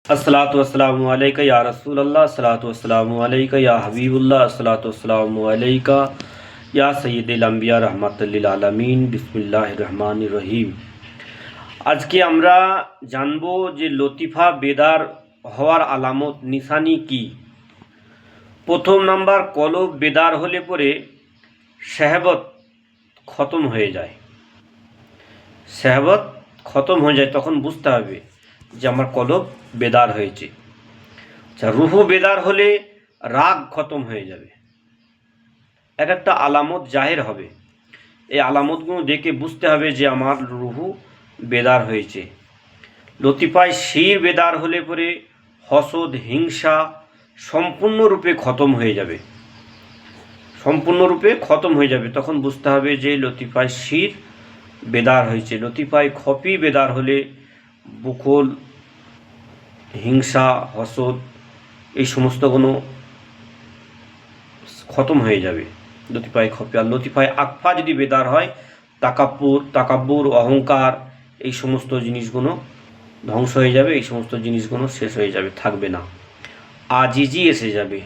अस्सलातु वस्सलामु अलैका या रसूल अल्लाह, अस्सलातु वस्सलामु अलैका या हबीबुल्लाह, अस्सलातु वस्सलामु अलैका या सय्यिदुल अंबिया रहमातुल लिल आलामीन। बिस्मिल्लाहिर रहमानिर रहीम। আজকে আমরা জানবো যে লতিফা বেদার হওয়ার আলামত নিশানি কি। প্রথম নাম্বার, কলব বেদার হলে পরে শাহবত খতম হয়ে যায়। শাহবত খতম হয়ে যায়, তখন বুঝতে হবে যে আমার কলব বেদার হয়েছে। আচ্ছা, রুহু বেদার হলে রাগ খতম হয়ে যাবে। এক একটা আলামত জাহের হবে। এই আলামতগুলো দেখে বুঝতে হবে যে আমার রুহু বেদার হয়েছে। লতিফায় শির বেদার হলে পরে হসদ, হিংসা সম্পূর্ণরূপে খতম হয়ে যাবে। সম্পূর্ণরূপে খতম হয়ে যাবে, তখন বুঝতে হবে যে লতিফায় শির বেদার হয়েছে। লতিফায় খফি বেদার হলে বুকল, হিংসা, হসদ এই সমস্তগুলো খতম হয়ে যাবে লতিফায় খফি। আর লতিফায় আকফা যদি বেদার হয়, তাকাব্বুর, অহংকার এই সমস্ত জিনিসগুলো ধ্বংস হয়ে যাবে। এই সমস্ত জিনিসগুলো শেষ হয়ে যাবে, থাকবে না। আজিজি এসে যাবে।